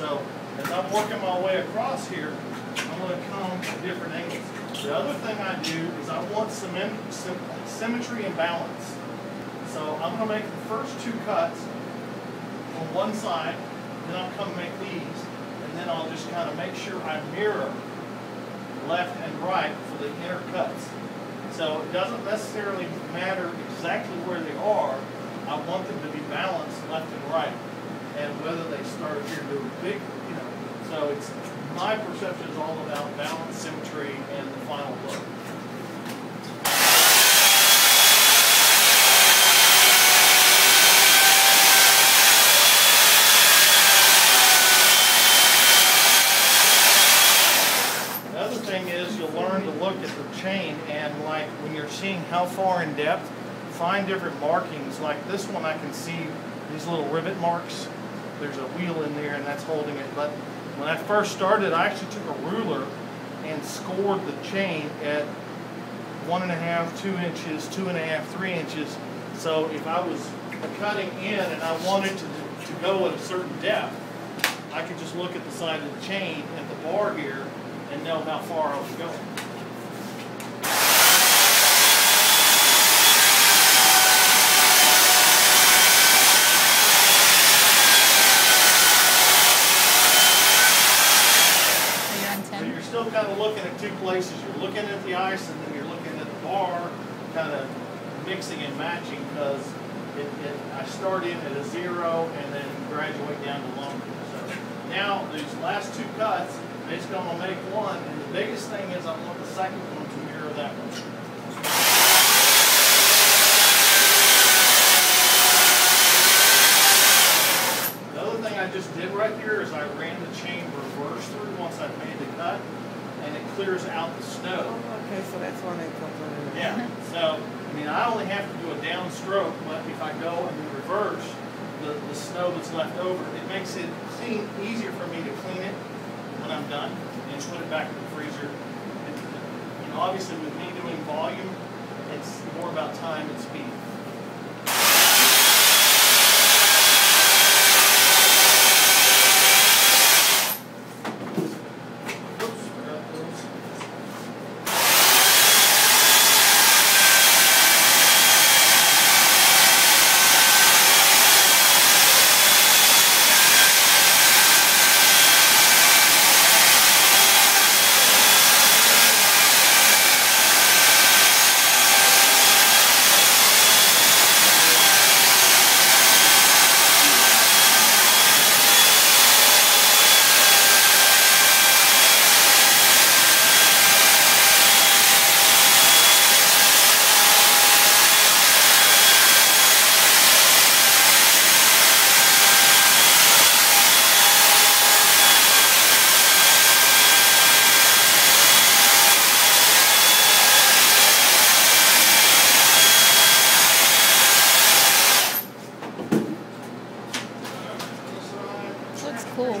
So as I'm working my way across here, I'm going to come at different angles. The other thing I do is I want symmetry and balance. So I'm going to make the first two cuts on one side, then I'll come make these, and then I'll just kind of make sure I mirror left and right for the inner cuts. So it doesn't necessarily matter exactly where they are. I want them to be balanced left and right. And whether they start here to a big, so it's, my perception is all about balance, symmetry, and the final look. The other thing is you'll learn to look at the chain, and like when you're seeing how far in depth, find different markings. Like this one, I can see these little rivet marks. There's a wheel in there and that's holding it. But when I first started, I actually took a ruler and scored the chain at 1.5, 2 inches, 2.5, 3 inches. So if I was cutting in and I wanted to go at a certain depth, I could just look at the side of the chain at the bar here and know how far I was going. Still kind of looking at two places. You're looking at the ice and then you're looking at the bar, kind of mixing and matching, because I start in at a 0 and then graduate down to longer. So now these last two cuts, I'm just going to make one, and the biggest thing is I want the second one to mirror that one. The other thing I just did right here is I ran the chain reverse through once I've made the cut, and it clears out the snow. Oh, okay, so that's when it comes in. Yeah, so, I mean, I only have to do a downstroke, but if I go and reverse the snow that's left over, it makes it easier for me to clean it when I'm done and put it back in the freezer. And, obviously with me doing volume, it's more about time and speed. Looks cool.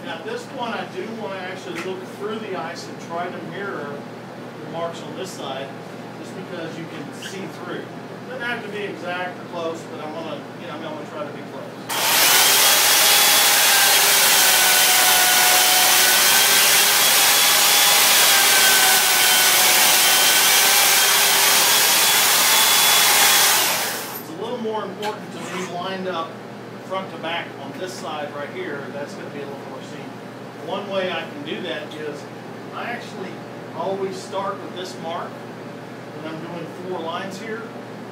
Now this one I do want to actually look through the ice and try to mirror the marks on this side, just because you can see through. Doesn't have to be exact or close, but I'm gonna, I'm gonna try to be close. More important to be lined up front to back on this side right here. That's going to be a little more seen. One way I can do that is I actually always start with this mark when I'm doing 4 lines here.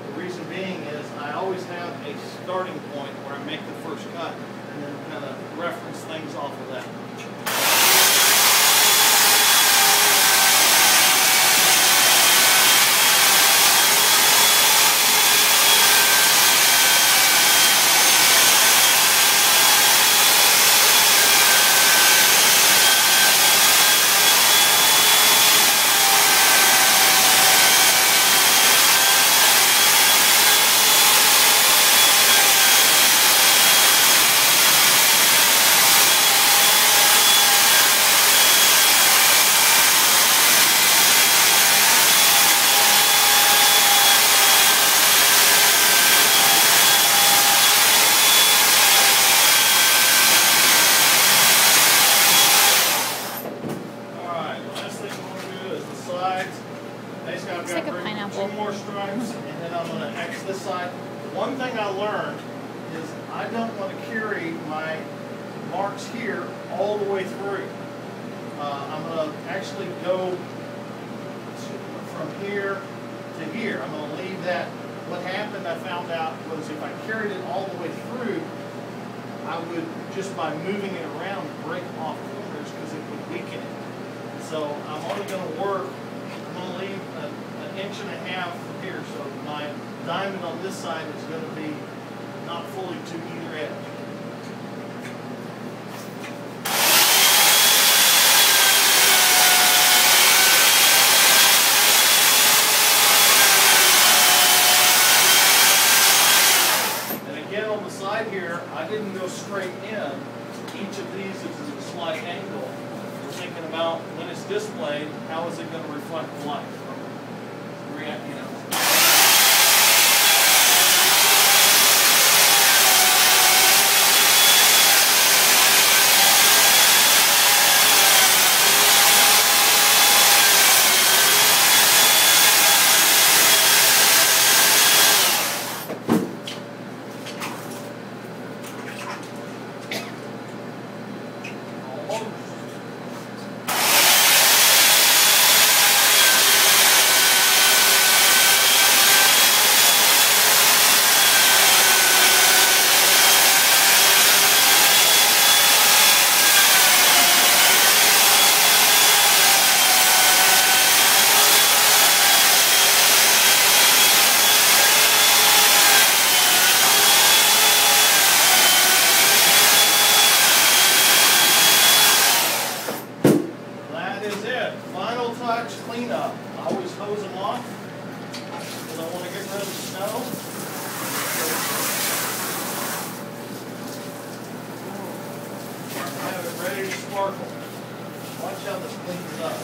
The reason being is I always have a starting point where I make the first cut and then kind of reference things off of that. Basically, I've It's got like a pineapple. 2 more stripes, and then I'm going to X this side. The one thing I learned is I don't want to carry my marks here all the way through. I'm going to actually go from here to here. I'm going to leave that. What happened, I found out, was if I carried it all the way through, I would, just by moving it around, break off corners because it would weaken it. So I'm only going to work, I'm going to leave an inch and a half from here. So my diamond on this side is going to be not fully to either edge. On the side here, I didn't go straight in. Each of these is at a slight angle. We're thinking about when it's displayed, how is it going to reflect the light? React, you know. Final touch, clean up. I always hose them off because I want to get rid of the snow. Have it ready to sparkle. Watch how this cleans up.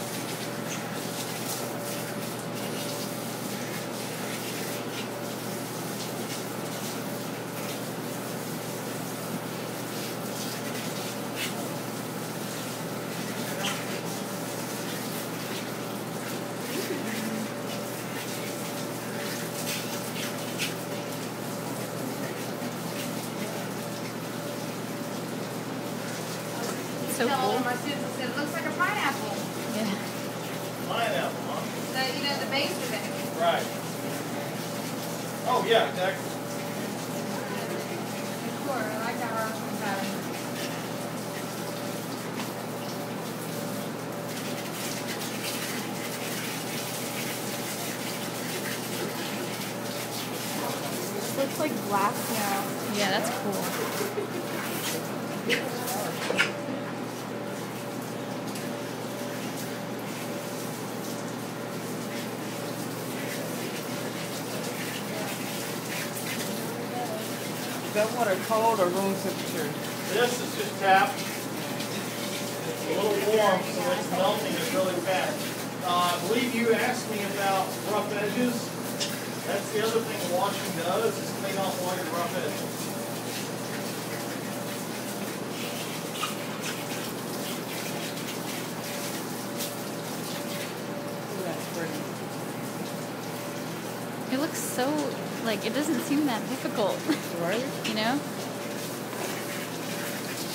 So cool. My students said it looks like a pineapple. Yeah. Pineapple, huh? The base of it. Right. Oh, yeah, exactly. Sure, I like that article pattern. This looks like glass now. Yeah, that's cool. Is that water cold or room temperature? This is just tap. It's a little warm, so it's melting it really fast. I believe you asked me about rough edges. That's the other thing washing does, is clean off all your rough edges. Ooh, that's pretty. It looks so, like, it doesn't seem that difficult. Right? You know?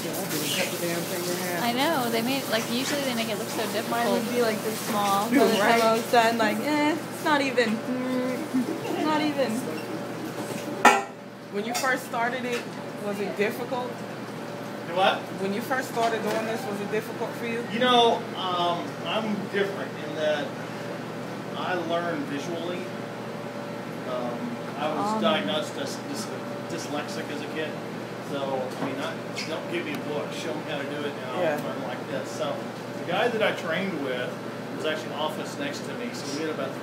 Yeah, I didn't cut the damn thing in half. I know. They made, like, usually they make it look so difficult. Mine would be like this small. By the time I was done, like, it's not even. Not even. When you first started it, was it difficult? Do what? When you first started doing this, was it difficult for you? You know, I'm different in that I learn visually. I was diagnosed as dyslexic as a kid. So, I mean, don't give me a book, show me how to do it, and I'll learn like this. So, the guy that I trained with was actually office next to me, so we had about 3